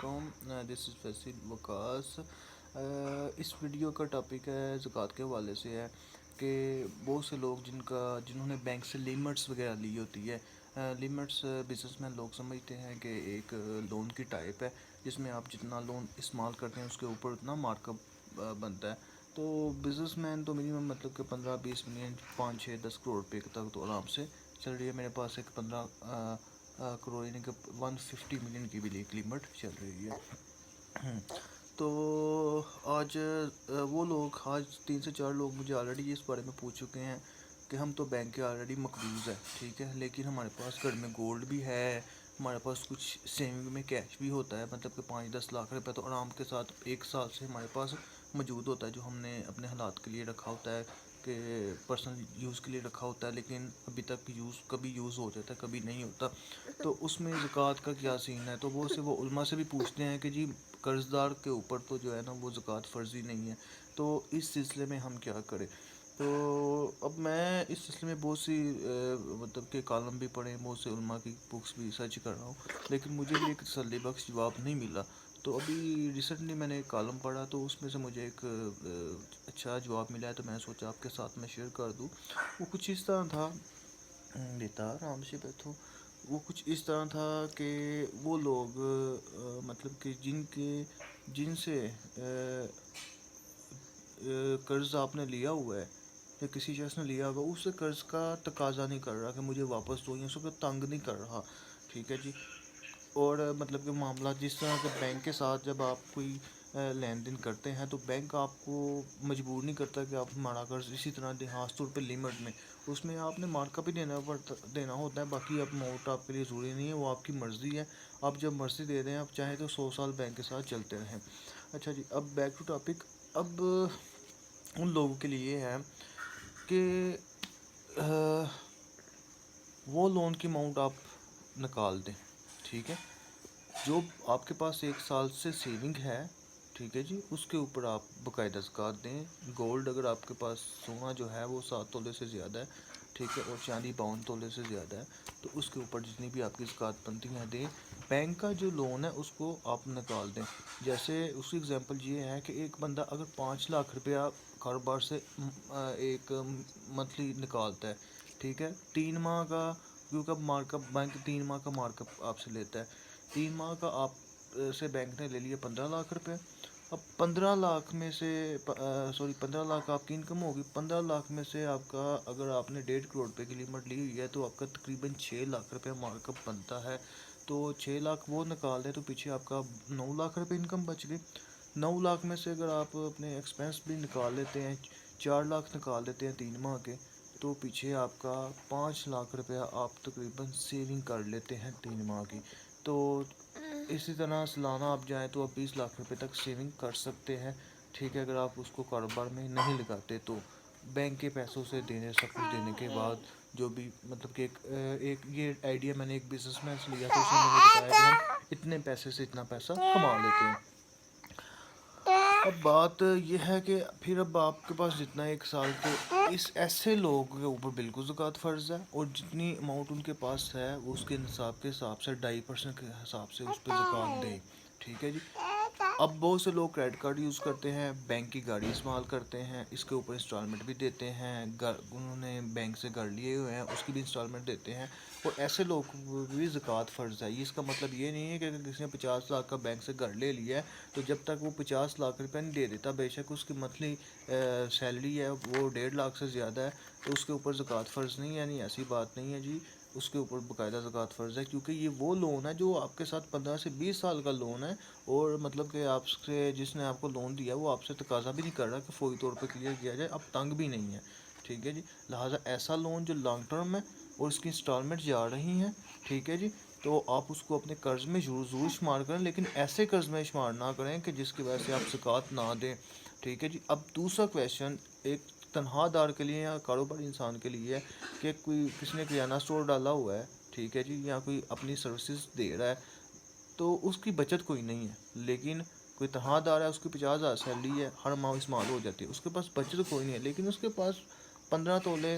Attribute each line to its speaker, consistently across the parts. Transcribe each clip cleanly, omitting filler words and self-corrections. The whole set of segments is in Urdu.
Speaker 1: علیکم. دس از فیصل وکاس. اس ویڈیو کا ٹاپک ہے زکوٰۃ کے حوالے سے ہے کہ بہت سے لوگ جنہوں نے بینک سے لیمٹس وغیرہ لی ہوتی ہے. لیمٹس بزنس مین لوگ سمجھتے ہیں کہ ایک لون کی ٹائپ ہے جس میں آپ جتنا لون استعمال کرتے ہیں اس کے اوپر اتنا مارک اپ بنتا ہے. تو بزنس مین تو منیمم مطلب کہ 15-20 ملین 5-6-10 کروڑ روپے تک تو آرام سے چل رہی ہے. میرے پاس ایک 15 کروڑ یعنی کہ 150 ملین کی بھی ایک لمٹ چل رہی ہے. تو آج وہ لوگ 3 سے 4 لوگ مجھے آلریڈی اس بارے میں پوچھ چکے ہیں کہ ہم تو بینک کے آلریڈی مقروض ہیں, ٹھیک ہے, لیکن ہمارے پاس گھر میں گولڈ بھی ہے, ہمارے پاس کچھ سیونگ میں کیش بھی ہوتا ہے, مطلب کہ 5-10 لاکھ روپے تو آرام کے ساتھ 1 سال سے ہمارے پاس موجود ہوتا ہے جو ہم نے اپنے حالات کے لیے رکھا ہوتا ہے کہ پرسنل یوز کے لیے رکھا ہوتا ہے, لیکن ابھی تک کبھی یوز ہو جاتا ہے کبھی نہیں ہوتا. تو اس میں زکوٰۃ کا کیا سین ہے؟ تو وہ علماء سے بھی پوچھتے ہیں کہ جی قرض دار کے اوپر تو جو ہے نا وہ زکوٰۃ فرضی نہیں ہے, تو اس سلسلے میں ہم کیا کریں. تو اب میں اس سلسلے میں بہت سی مطلب کہ کالم بھی پڑھے, بہت سے علماء کی بکس بھی سرچ کر رہا ہوں, لیکن مجھے بھی ایک تسلی بخش جواب نہیں ملا. تو ابھی ریسنٹلی میں نے ایک کالم پڑھا تو اس میں سے مجھے ایک اچھا جواب ملا ہے, تو میں نے سوچا آپ کے ساتھ میں شیئر کر دوں. وہ کچھ اس طرح تھا, بیٹا آرام سے بیٹھو. وہ کچھ اس طرح تھا کہ وہ لوگ مطلب کہ جن سے قرض آپ نے لیا ہوا ہے یا کسی شخص نے لیا ہوگا, اس سے قرض کا تقاضا نہیں کر رہا کہ مجھے واپس دو, یا اس کو تنگ نہیں کر رہا, ٹھیک ہے جی. اور مطلب کہ معاملہ جس طرح کے بینک کے ساتھ جب آپ کوئی لین دین کرتے ہیں تو بینک آپ کو مجبور نہیں کرتا کہ آپ ہمارا قرض اسی طرح دیں خاص طور پہ لمٹ میں, اس میں آپ نے مارک اپ ہی دینا ہوتا ہے. باقی اب اماؤنٹ آپ کے لیے ضروری نہیں ہے, وہ آپ کی مرضی ہے, آپ جب مرضی دے دیں, آپ چاہیں تو 100 سال بینک کے ساتھ چلتے رہیں. اچھا جی, اب بیک ٹو ٹاپک. اب ان لوگوں کے لیے ہے کہ وہ لون کی اماؤنٹ آپ نکال دیں, ٹھیک ہے, جو آپ کے پاس 1 سال سے سیونگ ہے, ٹھیک ہے جی, اس کے اوپر آپ باقاعدہ زکوٰۃ دیں. گولڈ اگر آپ کے پاس سونا جو ہے وہ 7 تولے سے زیادہ ہے, ٹھیک ہے, اور چاندی 52 تولے سے زیادہ ہے, تو اس کے اوپر جتنی بھی آپ کی زکوٰۃ بنتی ہیں دیں. بینک کا جو لون ہے اس کو آپ نکال دیں. جیسے اس کی اگزامپل یہ ہے کہ ایک بندہ اگر 5 لاکھ روپیہ کاروبار سے ایک منتھلی نکالتا ہے, ٹھیک ہے, 3 ماہ کا, کیونکہ مارک اپ بینک 3 ماہ کا مارک اپ آپ سے لیتا ہے, 3 ماہ کا آپ سے بینک نے لے لیا 15 لاکھ روپے. اب 15 لاکھ میں سے 15 لاکھ آپ کی انکم ہوگی, 15 لاکھ میں سے آپ کا اگر آپ نے 1.5 کروڑ روپے کی لمٹ لی ہوئی ہے تو آپ کا تقریباً 6 لاکھ روپے مارک اپ بنتا ہے. تو 6 لاکھ وہ نکال دیں تو پیچھے آپ کا 9 لاکھ روپے انکم بچ گئی. 9 لاکھ میں سے اگر آپ اپنے ایکسپینس بھی نکال لیتے ہیں, 4 لاکھ نکال دیتے ہیں 3 ماہ کے, تو پیچھے آپ کا 5 لاکھ روپیہ آپ تقریباً سیونگ کر لیتے ہیں 3 ماہ کی. تو اسی طرح سالانہ آپ جائیں تو آپ 20 لاکھ روپے تک سیونگ کر سکتے ہیں, ٹھیک ہے, اگر آپ اس کو کاروبار میں نہیں لگاتے تو. بینک کے پیسوں سے سب کچھ دینے کے بعد جو بھی مطلب کہ ایک یہ آئیڈیا میں نے ایک بزنس مین سے لیا, تو اس نے مجھے بتایا کہ ہم اتنے پیسے سے اتنا پیسہ کما لیتے ہیں. اب بات یہ ہے کہ پھر اب آپ کے پاس جتنا 1 سال کے ایسے لوگوں کے اوپر بالکل زکوٰۃ فرض ہے, اور جتنی اماؤنٹ ان کے پاس ہے وہ اس کے نصاب کے حساب سے 2.5% کے حساب سے اس پہ زکوٰۃ دیں, ٹھیک ہے جی. اب بہت سے لوگ کریڈٹ کارڈ یوز کرتے ہیں, بینک کی گاڑی استعمال کرتے ہیں, اس کے اوپر انسٹالمنٹ بھی دیتے ہیں, انہوں نے بینک سے گھر لیے ہوئے ہیں اس کی بھی انسٹالمنٹ دیتے ہیں, اور ایسے لوگوں کو بھی زکوٰۃ فرض ہے. اس کا مطلب یہ نہیں ہے کہ اگر کسی نے 50 لاکھ کا بینک سے گھر لے لیا ہے تو جب تک وہ 50 لاکھ روپے نہیں دے دیتا, بے شک اس کی منتھلی سیلری ہے وہ 1.5 لاکھ سے زیادہ ہے, تو اس کے اوپر زکوٰۃ فرض نہیں ہے. یعنی ایسی بات نہیں ہے جی, اس کے اوپر باقاعدہ زکوٰۃ فرض ہے, کیونکہ یہ وہ لون ہے جو آپ کے ساتھ 15 سے 20 سال کا لون ہے, اور مطلب کہ آپ سے جس نے آپ کو لون دیا وہ آپ سے تقاضا بھی نہیں کر رہا کہ فوری طور پہ کلیئر کیا جائے, اب تنگ بھی نہیں ہے, ٹھیک ہے جی. لہٰذا ایسا لون جو لانگ ٹرم ہے اور اس کی انسٹالمنٹ جا رہی ہیں, ٹھیک ہے جی, تو آپ اس کو اپنے قرض میں ضرور شمار کریں, لیکن ایسے قرض میں شمار نہ کریں کہ جس کی وجہ سے آپ زکوٰۃ نہ دیں, ٹھیک ہے جی. اب دوسرا کویشچن ایک تنہا دار کے لیے یا کاروباری انسان کے لیے ہے کہ کسی نے کریانہ اسٹور ڈالا ہوا ہے, ٹھیک ہے جی, یا کوئی اپنی سروسز دے رہا ہے, تو اس کی بچت کوئی نہیں ہے, لیکن کوئی تنہا دار ہے, اس کی 50,000 سیلری ہے, ہر ماہ استعمال ہو جاتی ہے, اس کے پاس بچت کوئی نہیں ہے, لیکن اس کے پاس 15 تولے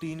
Speaker 1: 3